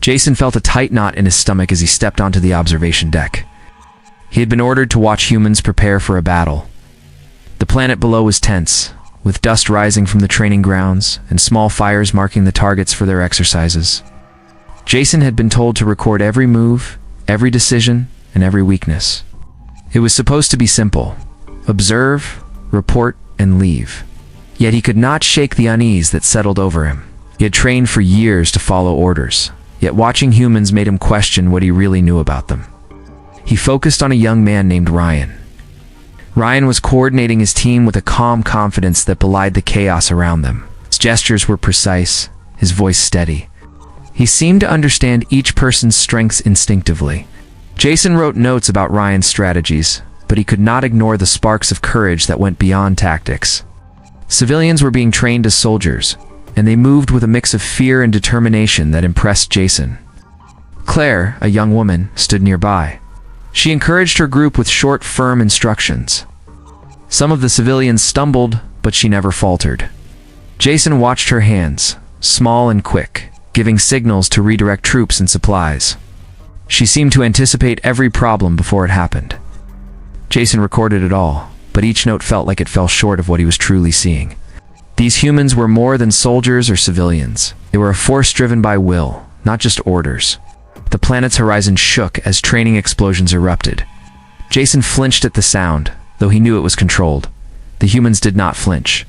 Jason felt a tight knot in his stomach as he stepped onto the observation deck. He had been ordered to watch humans prepare for a battle. The planet below was tense, with dust rising from the training grounds and small fires marking the targets for their exercises. Jason had been told to record every move, every decision, and every weakness. It was supposed to be simple: observe, report, and leave. Yet he could not shake the unease that settled over him. He had trained for years to follow orders, yet watching humans made him question what he really knew about them. He focused on a young man named Ryan. Ryan was coordinating his team with a calm confidence that belied the chaos around them. His gestures were precise, his voice steady. He seemed to understand each person's strengths instinctively. Jason wrote notes about Ryan's strategies, but he could not ignore the sparks of courage that went beyond tactics. Civilians were being trained as soldiers, and they moved with a mix of fear and determination that impressed Jason. Claire, a young woman, stood nearby. She encouraged her group with short, firm instructions. Some of the civilians stumbled, but she never faltered. Jason watched her hands, small and quick, giving signals to redirect troops and supplies. She seemed to anticipate every problem before it happened. Jason recorded it all, but each note felt like it fell short of what he was truly seeing. These humans were more than soldiers or civilians. They were a force driven by will, not just orders. The planet's horizon shook as training explosions erupted. Jason flinched at the sound, though he knew it was controlled. The humans did not flinch.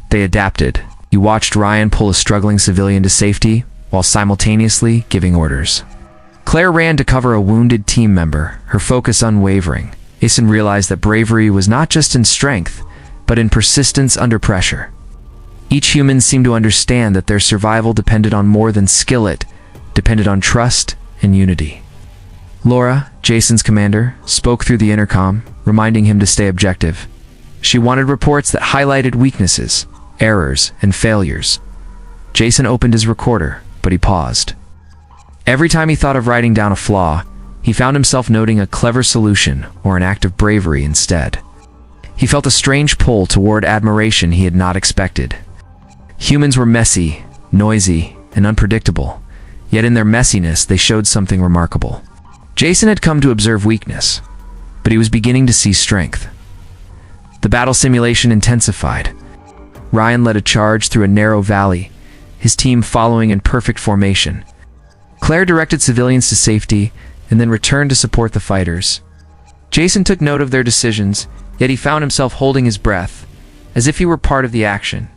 They adapted. He watched Ryan pull a struggling civilian to safety, while simultaneously giving orders. Claire ran to cover a wounded team member, her focus unwavering. Jason realized that bravery was not just in strength, but in persistence under pressure. Each human seemed to understand that their survival depended on more than skill, it depended on trust and unity. Laura, Jason's commander, spoke through the intercom, reminding him to stay objective. She wanted reports that highlighted weaknesses, errors, and failures. Jason opened his recorder, but he paused. Every time he thought of writing down a flaw, he found himself noting a clever solution or an act of bravery instead. He felt a strange pull toward admiration he had not expected. Humans were messy, noisy, and unpredictable, yet in their messiness they showed something remarkable. Jason had come to observe weakness, but he was beginning to see strength. The battle simulation intensified. Ryan led a charge through a narrow valley, his team following in perfect formation. Claire directed civilians to safety and then returned to support the fighters. Jason took note of their decisions, yet he found himself holding his breath, as if he were part of the action.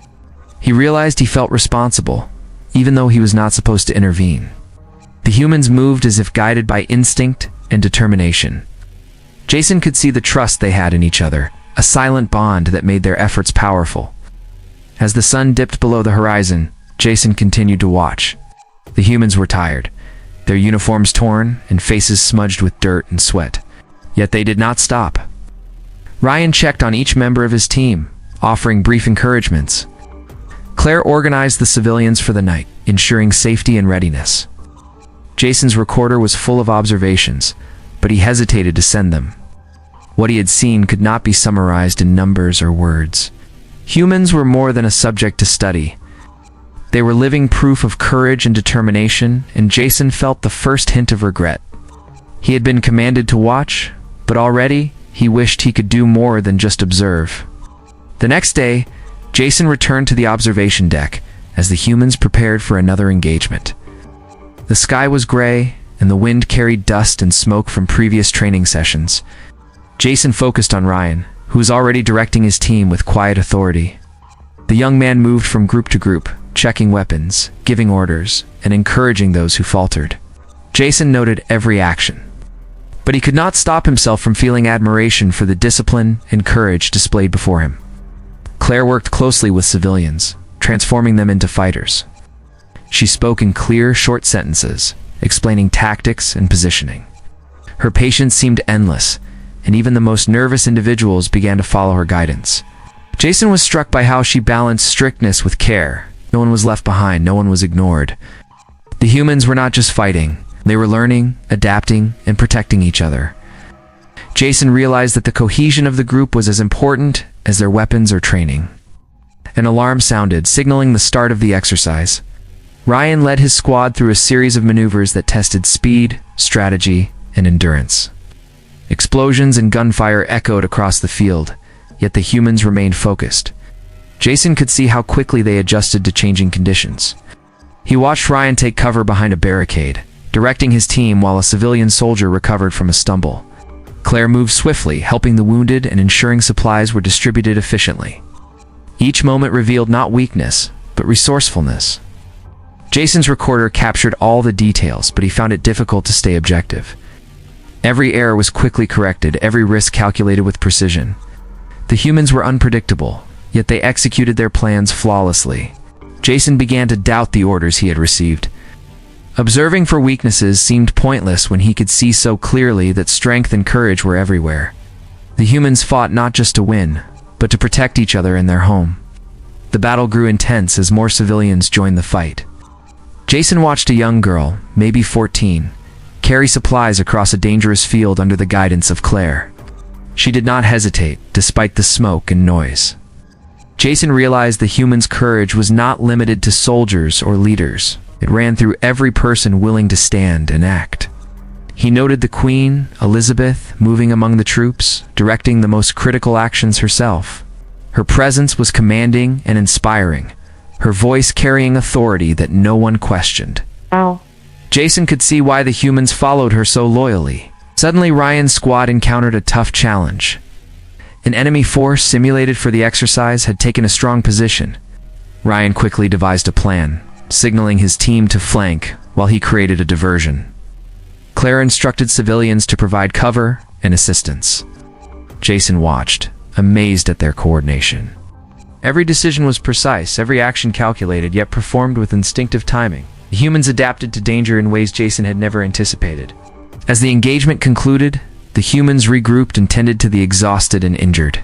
He realized he felt responsible, even though he was not supposed to intervene. The humans moved as if guided by instinct and determination. Jason could see the trust they had in each other, a silent bond that made their efforts powerful. As the sun dipped below the horizon, Jason continued to watch. The humans were tired, their uniforms torn and faces smudged with dirt and sweat. Yet they did not stop. Ryan checked on each member of his team, offering brief encouragements. Claire organized the civilians for the night, ensuring safety and readiness. Jason's recorder was full of observations, but he hesitated to send them. What he had seen could not be summarized in numbers or words. Humans were more than a subject to study. They were living proof of courage and determination, and Jason felt the first hint of regret. He had been commanded to watch, but already he wished he could do more than just observe. The next day, Jason returned to the observation deck as the humans prepared for another engagement. The sky was gray, and the wind carried dust and smoke from previous training sessions. Jason focused on Ryan, who was already directing his team with quiet authority. The young man moved from group to group, checking weapons, giving orders, and encouraging those who faltered. Jason noted every action, but he could not stop himself from feeling admiration for the discipline and courage displayed before him. Claire worked closely with civilians, transforming them into fighters. She spoke in clear, short sentences, explaining tactics and positioning. Her patience seemed endless, and even the most nervous individuals began to follow her guidance. Jason was struck by how she balanced strictness with care. No one was left behind, no one was ignored. The humans were not just fighting, they were learning, adapting, and protecting each other. Jason realized that the cohesion of the group was as important as their weapons or training. An alarm sounded, signaling the start of the exercise. Ryan led his squad through a series of maneuvers that tested speed, strategy, and endurance. Explosions and gunfire echoed across the field, yet the humans remained focused. Jason could see how quickly they adjusted to changing conditions. He watched Ryan take cover behind a barricade, directing his team while a civilian soldier recovered from a stumble. Claire moved swiftly, helping the wounded and ensuring supplies were distributed efficiently. Each moment revealed not weakness, but resourcefulness. Jason's recorder captured all the details, but he found it difficult to stay objective. Every error was quickly corrected, every risk calculated with precision. The humans were unpredictable, yet they executed their plans flawlessly. Jason began to doubt the orders he had received. Observing for weaknesses seemed pointless when he could see so clearly that strength and courage were everywhere. The humans fought not just to win, but to protect each other and their home. The battle grew intense as more civilians joined the fight. Jason watched a young girl, maybe 14, carry supplies across a dangerous field under the guidance of Claire. She did not hesitate, despite the smoke and noise. Jason realized the humans' courage was not limited to soldiers or leaders. It ran through every person willing to stand and act. He noted the Queen, Elizabeth, moving among the troops, directing the most critical actions herself. Her presence was commanding and inspiring, her voice carrying authority that no one questioned. Ow. Jason could see why the humans followed her so loyally. Suddenly, Ryan's squad encountered a tough challenge. An enemy force simulated for the exercise had taken a strong position. Ryan quickly devised a plan, signaling his team to flank while he created a diversion. Claire instructed civilians to provide cover and assistance. Jason watched, amazed at their coordination. Every decision was precise, every action calculated, yet performed with instinctive timing. The humans adapted to danger in ways Jason had never anticipated. As the engagement concluded, the humans regrouped and tended to the exhausted and injured.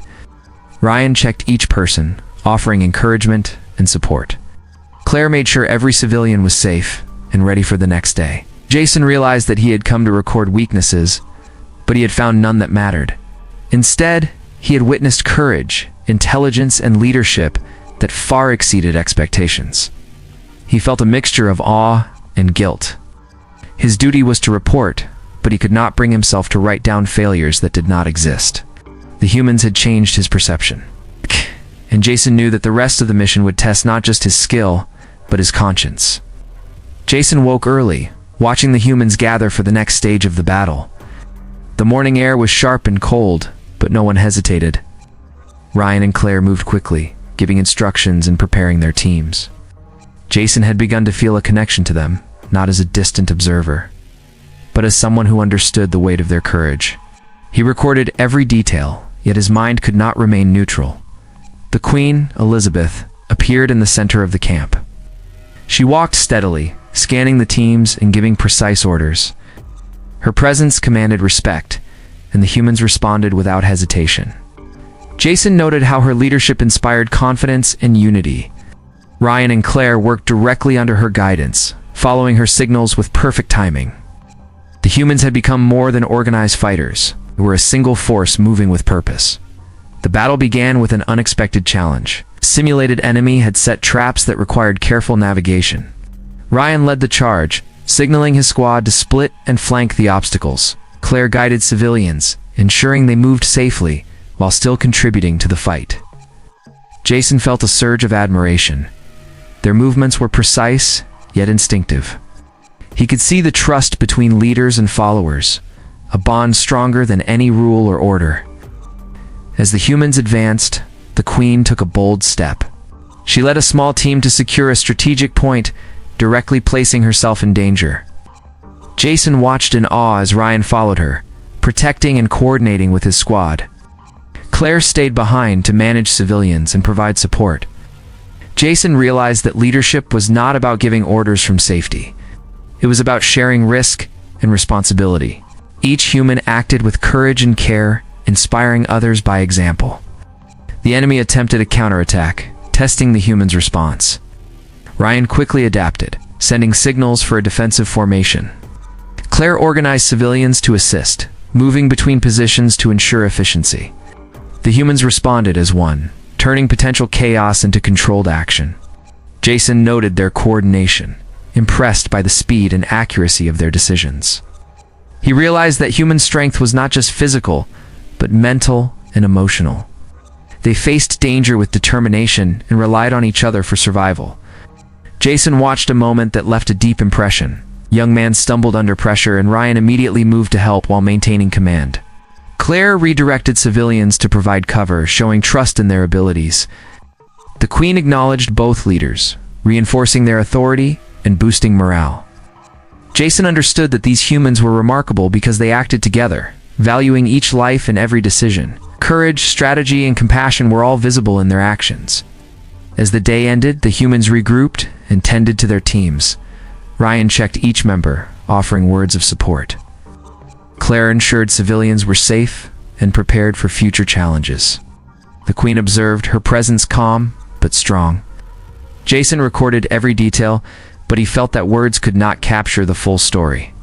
Ryan checked each person, offering encouragement and support. Claire made sure every civilian was safe and ready for the next day. Jason realized that he had come to record weaknesses, but he had found none that mattered. Instead, he had witnessed courage, intelligence, and leadership that far exceeded expectations. He felt a mixture of awe and guilt. His duty was to report, but he could not bring himself to write down failures that did not exist. The humans had changed his perception. And Jason knew that the rest of the mission would test not just his skill, but his conscience. Jason woke early, watching the humans gather for the next stage of the battle. The morning air was sharp and cold, but no one hesitated. Ryan and Claire moved quickly, giving instructions and preparing their teams. Jason had begun to feel a connection to them, not as a distant observer, but as someone who understood the weight of their courage. He recorded every detail, yet his mind could not remain neutral. The Queen, Elizabeth, appeared in the center of the camp. She walked steadily, scanning the teams and giving precise orders. Her presence commanded respect, and the humans responded without hesitation. Jason noted how her leadership inspired confidence and unity. Ryan and Claire worked directly under her guidance, following her signals with perfect timing. The humans had become more than organized fighters. They were a single force moving with purpose. The battle began with an unexpected challenge. A simulated enemy had set traps that required careful navigation. Ryan led the charge, signaling his squad to split and flank the obstacles. Claire guided civilians, ensuring they moved safely while still contributing to the fight. Jason felt a surge of admiration. Their movements were precise, yet instinctive. He could see the trust between leaders and followers, a bond stronger than any rule or order. As the humans advanced, the Queen took a bold step. She led a small team to secure a strategic point, directly placing herself in danger. Jason watched in awe as Ryan followed her, protecting and coordinating with his squad. Claire stayed behind to manage civilians and provide support. Jason realized that leadership was not about giving orders from safety. It was about sharing risk and responsibility. Each human acted with courage and care, inspiring others by example. The enemy attempted a counterattack, testing the humans' response. Ryan quickly adapted, sending signals for a defensive formation. Claire organized civilians to assist, moving between positions to ensure efficiency. The humans responded as one, turning potential chaos into controlled action. Jason noted their coordination. impressed by the speed and accuracy of their decisions. He realized that human strength was not just physical, but mental and emotional. They faced danger with determination and relied on each other for survival. Jason watched a moment that left a deep impression. Young man stumbled under pressure, and Ryan immediately moved to help while maintaining command. Claire redirected civilians to provide cover, showing trust in their abilities. The Queen acknowledged both leaders, reinforcing their authority and boosting morale. Jason understood that these humans were remarkable because they acted together, valuing each life and every decision. Courage, strategy, and compassion were all visible in their actions. As the day ended, the humans regrouped and tended to their teams. Ryan checked each member, offering words of support. Claire ensured civilians were safe and prepared for future challenges. The Queen observed, her presence calm but strong. Jason recorded every detail, but he felt that words could not capture the full story.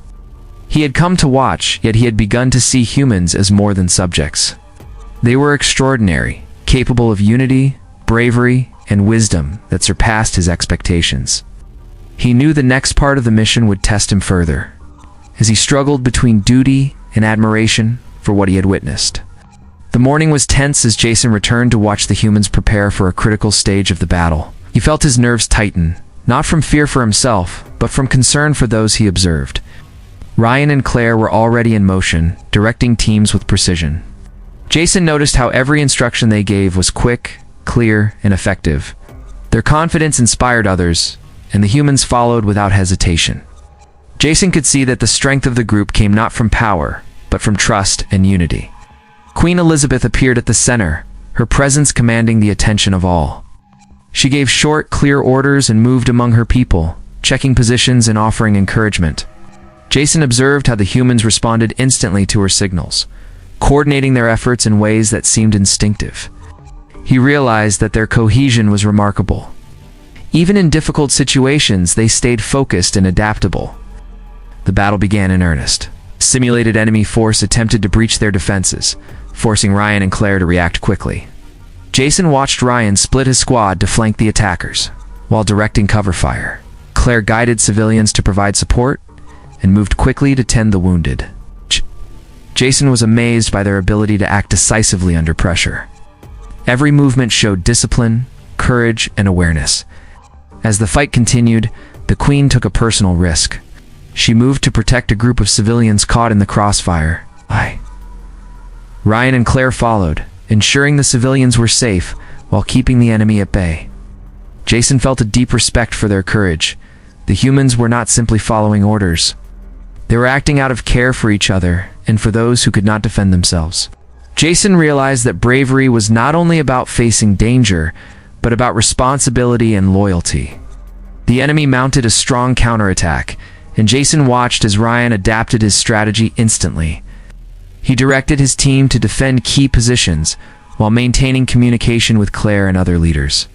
He had come to watch, yet he had begun to see humans as more than subjects. They were extraordinary, capable of unity, bravery, and wisdom that surpassed his expectations. He knew the next part of the mission would test him further, as he struggled between duty and admiration for what he had witnessed. The morning was tense as Jason returned to watch the humans prepare for a critical stage of the battle. He felt his nerves tighten, not from fear for himself, but from concern for those he observed. Ryan and Claire were already in motion, directing teams with precision. Jason noticed how every instruction they gave was quick, clear, and effective. Their confidence inspired others, and the humans followed without hesitation. Jason could see that the strength of the group came not from power, but from trust and unity. Queen Elizabeth appeared at the center, her presence commanding the attention of all. She gave short, clear orders and moved among her people, checking positions and offering encouragement. Jason observed how the humans responded instantly to her signals, coordinating their efforts in ways that seemed instinctive. He realized that their cohesion was remarkable. Even in difficult situations, they stayed focused and adaptable. The battle began in earnest. Simulated enemy force attempted to breach their defenses, forcing Ryan and Claire to react quickly. Jason watched Ryan split his squad to flank the attackers, while directing cover fire. Claire guided civilians to provide support and moved quickly to tend the wounded. Jason was amazed by their ability to act decisively under pressure. Every movement showed discipline, courage, and awareness. As the fight continued, the Queen took a personal risk. She moved to protect a group of civilians caught in the crossfire. Ryan and Claire followed, ensuring the civilians were safe while keeping the enemy at bay. Jason felt a deep respect for their courage. The humans were not simply following orders. They were acting out of care for each other and for those who could not defend themselves. Jason realized that bravery was not only about facing danger, but about responsibility and loyalty. The enemy mounted a strong counterattack, and Jason watched as Ryan adapted his strategy instantly. He directed his team to defend key positions while maintaining communication with Claire and other leaders.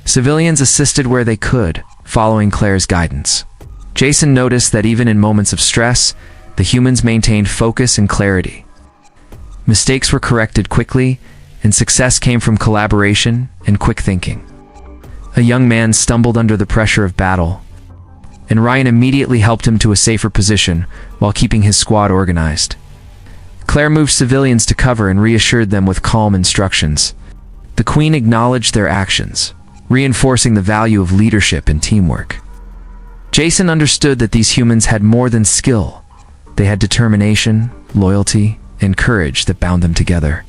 Civilians assisted where they could, following Claire's guidance. Jason noticed that even in moments of stress, the humans maintained focus and clarity. Mistakes were corrected quickly, and success came from collaboration and quick thinking. A young man stumbled under the pressure of battle, and Ryan immediately helped him to a safer position while keeping his squad organized. Claire moved civilians to cover and reassured them with calm instructions. The Queen acknowledged their actions, reinforcing the value of leadership and teamwork. Jason understood that these humans had more than skill. They had determination, loyalty, and courage that bound them together.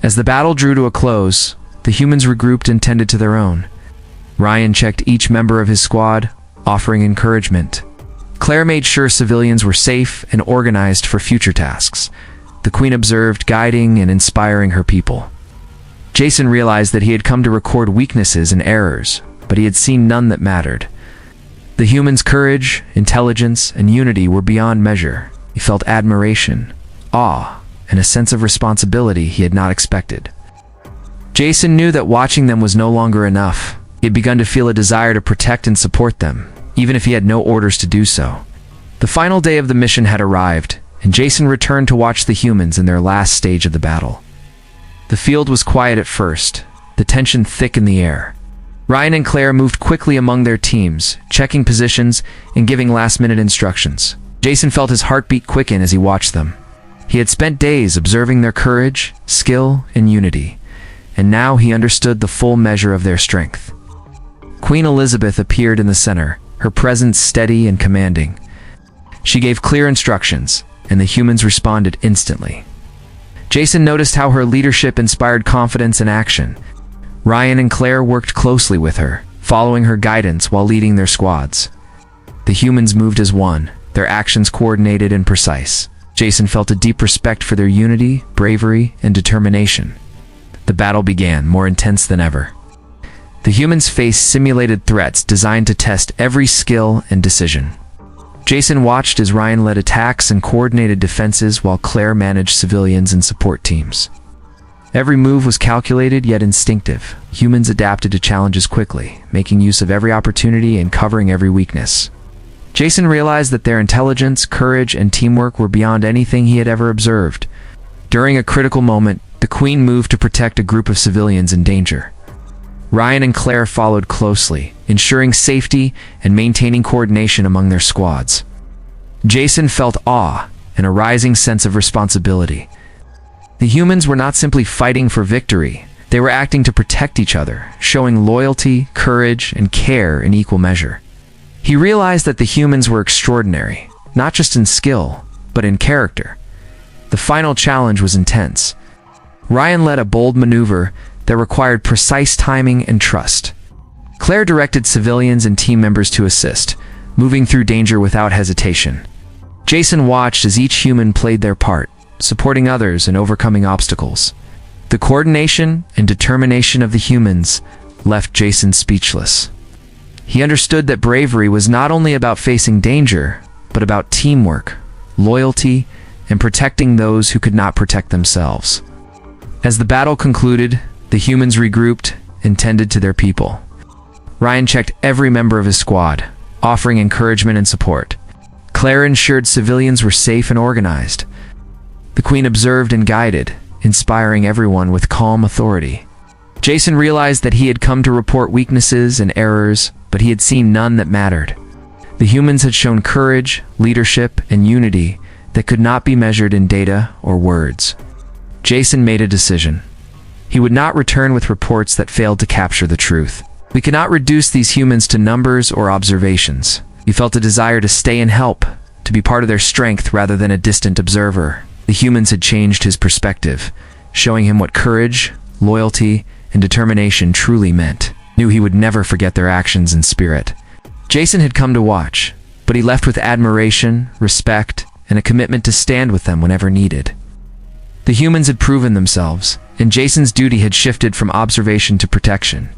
As the battle drew to a close, the humans regrouped and tended to their own. Ryan checked each member of his squad, offering encouragement. Claire made sure civilians were safe and organized for future tasks. The Queen observed, guiding and inspiring her people. Jason realized that he had come to record weaknesses and errors, but he had seen none that mattered. The humans' courage, intelligence, and unity were beyond measure. He felt admiration, awe, and a sense of responsibility he had not expected. Jason knew that watching them was no longer enough. He had begun to feel a desire to protect and support them, even if he had no orders to do so. The final day of the mission had arrived, and Jason returned to watch the humans in their last stage of the battle. The field was quiet at first, the tension thick in the air. Ryan and Claire moved quickly among their teams, checking positions and giving last-minute instructions. Jason felt his heartbeat quicken as he watched them. He had spent days observing their courage, skill, and unity, and now he understood the full measure of their strength. Queen Elizabeth appeared in the center, her presence steady and commanding. She gave clear instructions, and the humans responded instantly. Jason noticed how her leadership inspired confidence and action. Ryan and Claire worked closely with her, following her guidance while leading their squads. The humans moved as one, their actions coordinated and precise. Jason felt a deep respect for their unity, bravery, and determination. The battle began, more intense than ever. The humans faced simulated threats designed to test every skill and decision. Jason watched as Ryan led attacks and coordinated defenses while Claire managed civilians and support teams. Every move was calculated yet instinctive. Humans adapted to challenges quickly, making use of every opportunity and covering every weakness. Jason realized that their intelligence, courage, and teamwork were beyond anything he had ever observed. During a critical moment, the Queen moved to protect a group of civilians in danger. Ryan and Claire followed closely, ensuring safety and maintaining coordination among their squads. Jason felt awe and a rising sense of responsibility. The humans were not simply fighting for victory, they were acting to protect each other, showing loyalty, courage, and care in equal measure. He realized that the humans were extraordinary, not just in skill, but in character. The final challenge was intense. Ryan led a bold maneuver that required precise timing and trust. Claire directed civilians and team members to assist, moving through danger without hesitation. Jason watched as each human played their part, supporting others and overcoming obstacles. The coordination and determination of the humans left Jason speechless. He understood that bravery was not only about facing danger, but about teamwork, loyalty, and protecting those who could not protect themselves. As the battle concluded, the humans regrouped and tended to their people. Ryan checked every member of his squad, offering encouragement and support. Claire ensured civilians were safe and organized. The Queen observed and guided, inspiring everyone with calm authority. Jason realized that he had come to report weaknesses and errors, but he had seen none that mattered. The humans had shown courage, leadership, and unity that could not be measured in data or words. Jason made a decision. He would not return with reports that failed to capture the truth. We cannot reduce these humans to numbers or observations. He felt a desire to stay and help, to be part of their strength rather than a distant observer. The humans had changed his perspective, showing him what courage, loyalty, and determination truly meant. Knew he would never forget their actions and spirit. Jason had come to watch, but he left with admiration, respect, and a commitment to stand with them whenever needed. The humans had proven themselves, and Jason's duty had shifted from observation to protection.